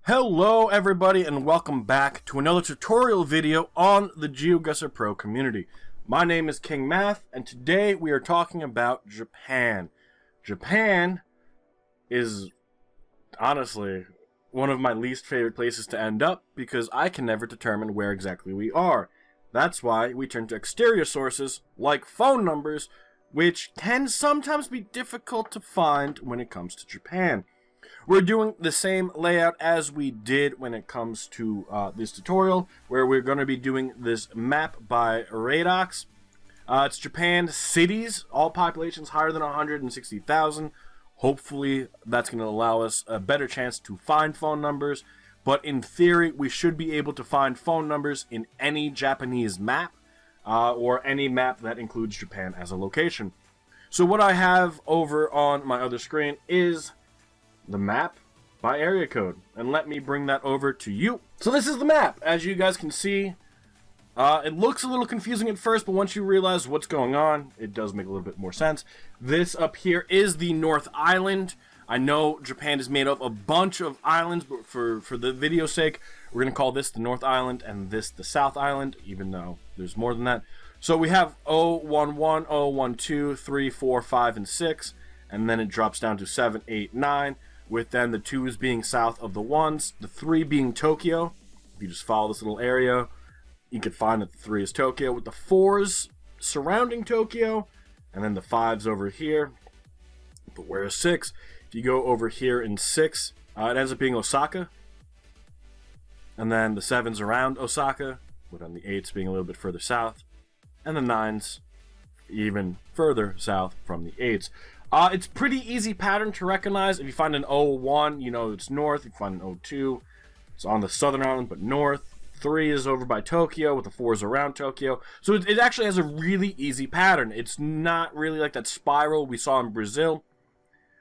Hello everybody and welcome back to another tutorial video on the GeoGuessr Pro community. My name is King Maff and today we are talking about Japan. Japan is honestly one of my least favorite places to end up because I can never determine where exactly we are. That's why we turn to exterior sources like phone numbers, which can sometimes be difficult to find when it comes to Japan. We're doing the same layout as we did when it comes to this tutorial, where we're going to be doing this map by RadoX. It's Japan cities, all populations higher than 160,000. Hopefully that's going to allow us a better chance to find phone numbers, but in theory we should be able to find phone numbers in any Japanese map, or any map that includes Japan as a location. So what I have over on my other screen is the map by area code, and let me bring that over to you. So this is the map. As you guys can see, it looks a little confusing at first, but once you realize what's going on, it does make a little bit more sense. This up here is the North Island. I know Japan is made up of a bunch of islands, but for the video's sake, we're going to call this the North Island and this the South Island, even though there's more than that. So we have 011, 012, 3, 4, 5, and 6, and then it drops down to 7, 8, 9. With then the 2s being south of the 1s, the 3 being Tokyo. If you just follow this little area, you can find that the 3 is Tokyo, with the 4s surrounding Tokyo, and then the 5s over here. But where is 6? If you go over here in 6, it ends up being Osaka. And then the 7s around Osaka, with then the 8s being a little bit further south, and the 9s even further south from the 8s. It's pretty easy pattern to recognize. If you find an 01, you know it's north. If you find an 02, it's on the southern island, but north. 3 is over by Tokyo, with the 4s around Tokyo. So it actually has a really easy pattern. It's not really like that spiral we saw in Brazil.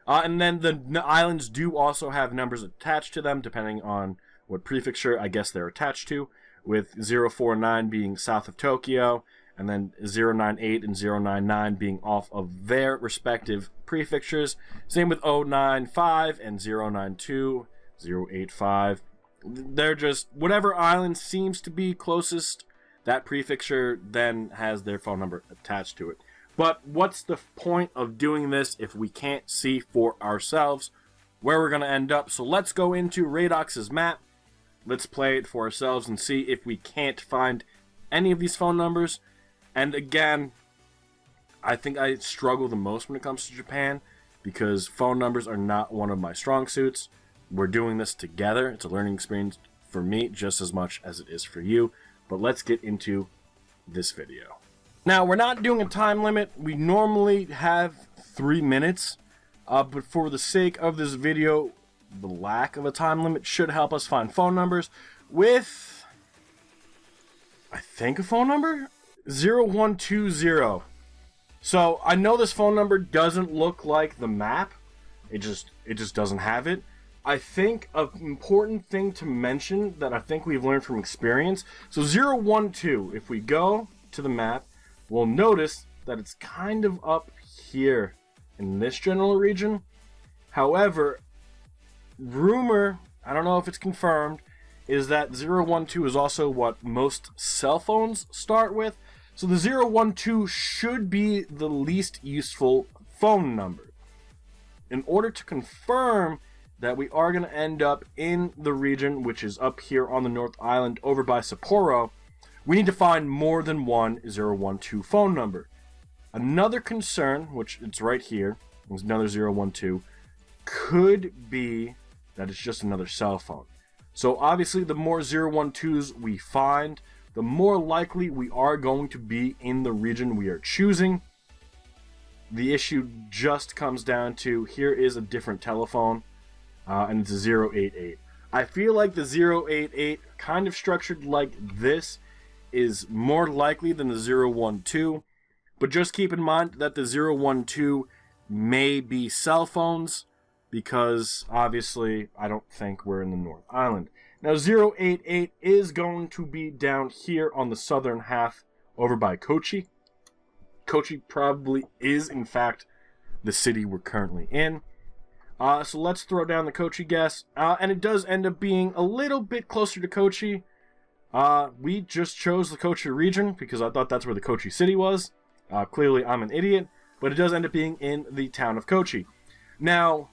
And then the islands do also have numbers attached to them, depending on what prefecture I guess they're attached to, with 049 being south of Tokyo, and then 098 and 099 being off of their respective prefectures. Same with 095 and 092, 085. They're just, whatever island seems to be closest, that prefecture then has their phone number attached to it. But what's the point of doing this if we can't see for ourselves where we're going to end up? So let's go into RadoX's map. Let's play it for ourselves and see if we can't find any of these phone numbers. And again, I think I struggle the most when it comes to Japan because phone numbers are not one of my strong suits. We're doing this together. It's a learning experience for me just as much as it is for you. But let's get into this video. Now, we're not doing a time limit. We normally have 3 minutes. But for the sake of this video, the lack of a time limit should help us find phone numbers with, I think, a phone number? 0120. So I know this phone number doesn't look like the map. It just doesn't have it. I think an important thing to mention that I think we've learned from experience. So 012, if we go to the map, we'll notice that it's kind of up here in this general region. However, rumor, I don't know if it's confirmed, is that 012 is also what most cell phones start with. So the 012 should be the least useful phone number. In order to confirm that we are going to end up in the region, which is up here on the North Island over by Sapporo, we need to find more than one 012 phone number. Another concern, which it's right here, is another 012, could be that it's just another cell phone. So obviously the more 012s we find, the more likely we are going to be in the region we are choosing. The issue just comes down to, here is a different telephone, and it's a 088. I feel like the 088, kind of structured like this, is more likely than the 012, but just keep in mind that the 012 may be cell phones, because obviously I don't think we're in the North Island. Now 088 is going to be down here on the southern half over by Kochi. Kochi probably is in fact the city we're currently in. So let's throw down the Kochi guess. And it does end up being a little bit closer to Kochi. We just chose the Kochi region because I thought that's where the Kochi city was. Clearly, I'm an idiot. But it does end up being in the town of Kochi. Now,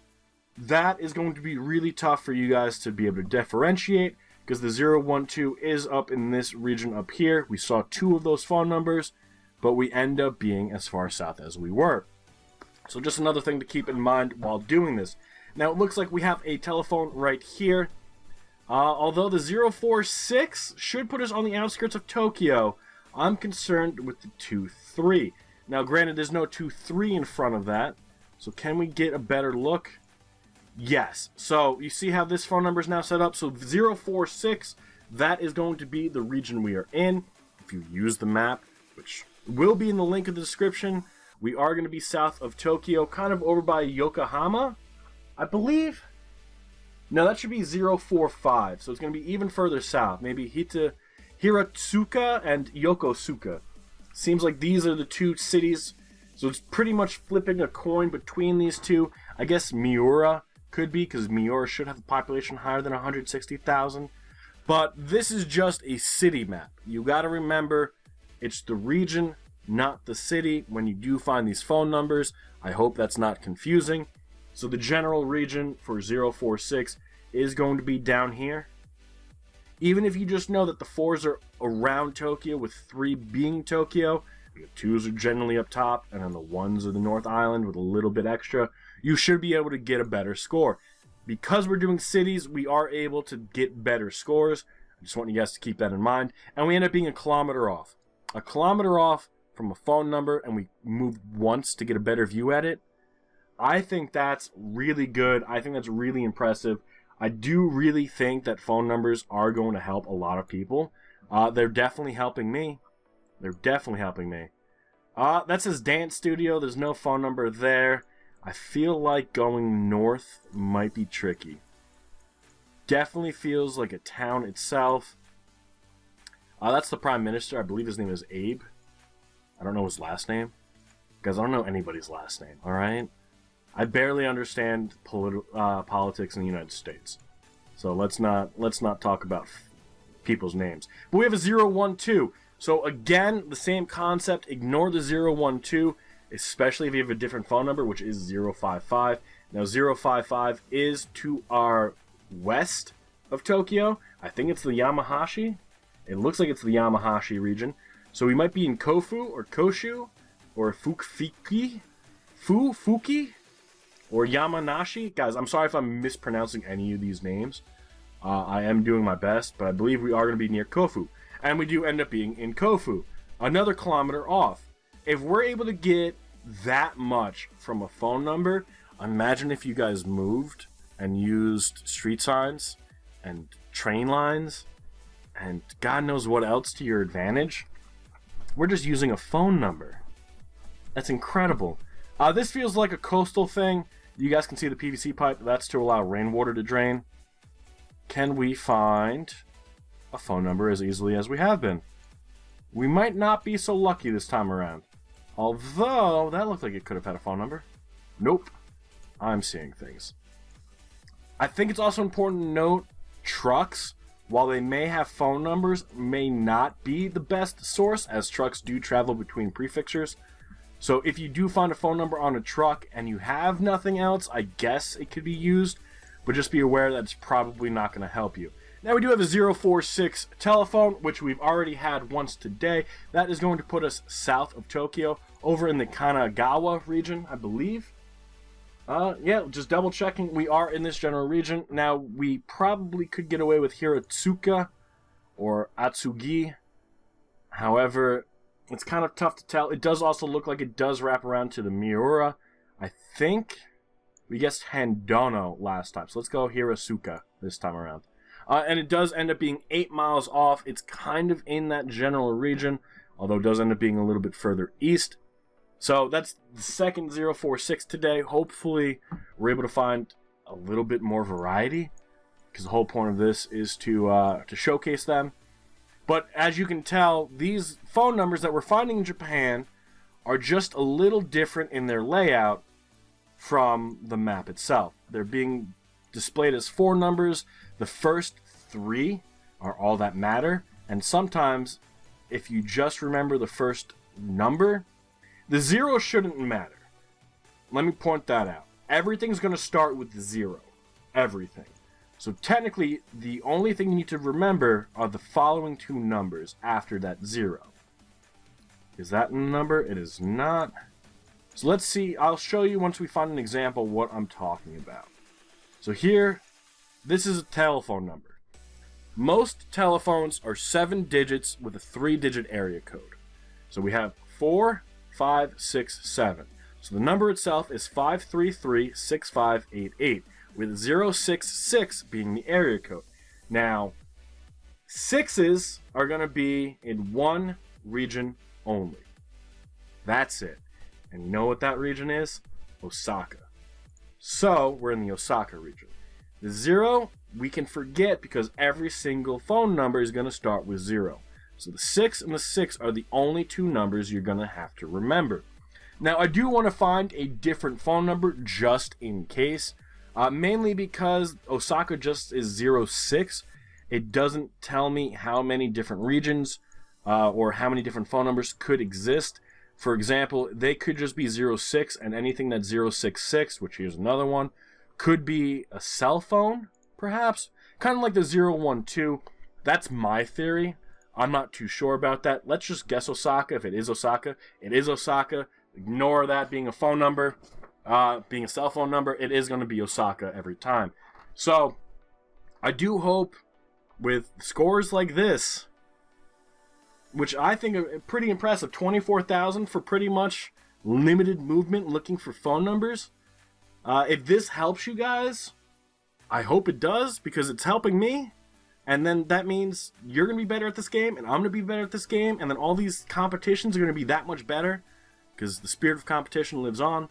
that is going to be really tough for you guys to be able to differentiate because the 012 is up in this region up here. We saw 2 of those phone numbers, but we end up being as far south as we were. So just another thing to keep in mind while doing this. Now, it looks like we have a telephone right here. Although the 046 should put us on the outskirts of Tokyo, I'm concerned with the 23. Now, granted, there's no 23 in front of that, so can we get a better look? Yes. So, you see how this phone number is now set up? So, 046, that is going to be the region we are in. If you use the map, which will be in the link in the description, we are going to be south of Tokyo, kind of over by Yokohama, I believe. No, that should be 045, so it's going to be even further south. Maybe Hiratsuka and Yokosuka. Seems like these are the 2 cities, so it's pretty much flipping a coin between these 2. I guess Miura could be, because Miura should have a population higher than 160,000. But this is just a city map. You got to remember, it's the region, not the city, when you do find these phone numbers. I hope that's not confusing. So the general region for 046 is going to be down here. Even if you just know that the 4s are around Tokyo, with 3 being Tokyo, and the 2s are generally up top, and then the 1s are the North Island with a little bit extra, you should be able to get a better score. Because we're doing cities, we are able to get better scores. I just want you guys to keep that in mind. And we end up being a kilometer off. A kilometer off from a phone number, and we moved once to get a better view at it. I think that's really good. I think that's really impressive. I do really think that phone numbers are going to help a lot of people. They're definitely helping me. They're definitely helping me. That says dance studio. There's no phone number there. I feel like going north might be tricky. Definitely feels like a town itself. That's the Prime Minister. I believe his name is Abe. I don't know his last name. Guys, I don't know anybody's last name, alright? I barely understand politics in the United States. So let's not talk about people's names. But we have a 012. So again, the same concept. Ignore the 012, especially if you have a different phone number, which is 055. Now 055 is to our west of Tokyo. I think it's the Yamahashi. It looks like it's the Yamahashi region. So we might be in Kofu or Koshu or Fuki or Yamanashi. Guys, I'm sorry if I'm mispronouncing any of these names. I am doing my best, but I believe we are going to be near Kofu. And we do end up being in Kofu, another kilometer off. If we're able to get that much from a phone number, imagine if you guys moved and used street signs and train lines and God knows what else to your advantage. We're just using a phone number. That's incredible. This feels like a coastal thing. You guys can see the PVC pipe. That's to allow rainwater to drain. Can we find a phone number as easily as we have been? We might not be so lucky this time around. Although, that looked like it could have had a phone number. Nope. I'm seeing things. I think it's also important to note trucks, while they may have phone numbers, may not be the best source, as trucks do travel between prefixtures. So if you do find a phone number on a truck and you have nothing else, I guess it could be used, but just be aware that it's probably not going to help you. Now we do have a 046 telephone, which we've already had once today. That is going to put us south of Tokyo, over in the Kanagawa region, I believe. Yeah, just double checking. We are in this general region. Now, we probably could get away with Hiratsuka or Atsugi. However, it's kind of tough to tell. It does also look like it does wrap around to the Miura. I think we guessed Handono last time. So let's go Hiratsuka this time around. And it does end up being 8 miles off. It's kind of in that general region, although it does end up being a little bit further east. So that's the second 046 today. Hopefully we're able to find a little bit more variety, because the whole point of this is to showcase them. But as you can tell, these phone numbers that we're finding in Japan are just a little different in their layout from the map itself. they're being displayed as 4 numbers. The first 3 are all that matter, and sometimes if you just remember the first number, the 0 shouldn't matter. Let me point that out. Everything's going to start with 0. Everything. So technically, the only thing you need to remember are the following 2 numbers after that 0. Is that a number? It is not. So let's see. I'll show you once we find an example what I'm talking about. So here, this is a telephone number. Most telephones are 7 digits with a 3-digit area code. So we have 4, 5, 6, 7. So the number itself is 5336588, with 066 being the area code. Now, 6s are going to be in one region only. That's it. And you know what that region is? Osaka. So, we're in the Osaka region. The 0, we can forget because every single phone number is going to start with 0. So the 6 and the 6 are the only 2 numbers you're going to have to remember. Now, I do want to find a different phone number just in case, mainly because Osaka just is 06. It doesn't tell me how many different regions or how many different phone numbers could exist. For example, they could just be 06, and anything that's 066, which here's another one, could be a cell phone, perhaps. Kind of like the 012. That's my theory. I'm not too sure about that. Let's just guess Osaka. If it is Osaka, it is Osaka. Ignore that being a phone number, being a cell phone number. It is going to be Osaka every time. So, I do hope with scores like this, which I think are pretty impressive, 24,000 for pretty much limited movement looking for phone numbers. If this helps you guys, I hope it does, because it's helping me. And then that means you're going to be better at this game, and I'm going to be better at this game, and then all these competitions are going to be that much better, because the spirit of competition lives on.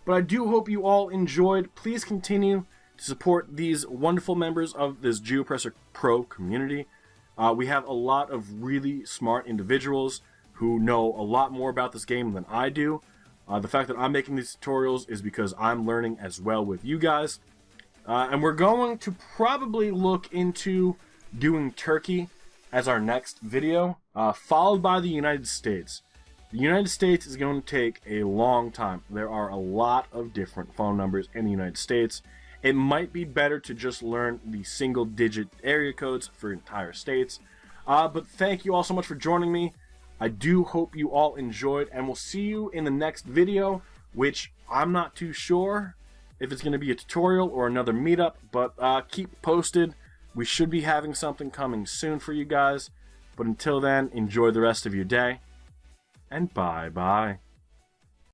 But I do hope you all enjoyed. Please continue to support these wonderful members of this GeoGuessr Pro community. We have a lot of really smart individuals who know a lot more about this game than I do. The fact that I'm making these tutorials is because I'm learning as well with you guys. And we're going to probably look into doing Turkey as our next video, followed by the United States. The United States is going to take a long time. There are a lot of different phone numbers in the United States. It might be better to just learn the single-digit area codes for entire states. But thank you all so much for joining me. I do hope you all enjoyed, and we'll see you in the next video, which I'm not too sure if it's going to be a tutorial or another meetup, but keep posted. We should be having something coming soon for you guys. But until then, enjoy the rest of your day. And bye-bye.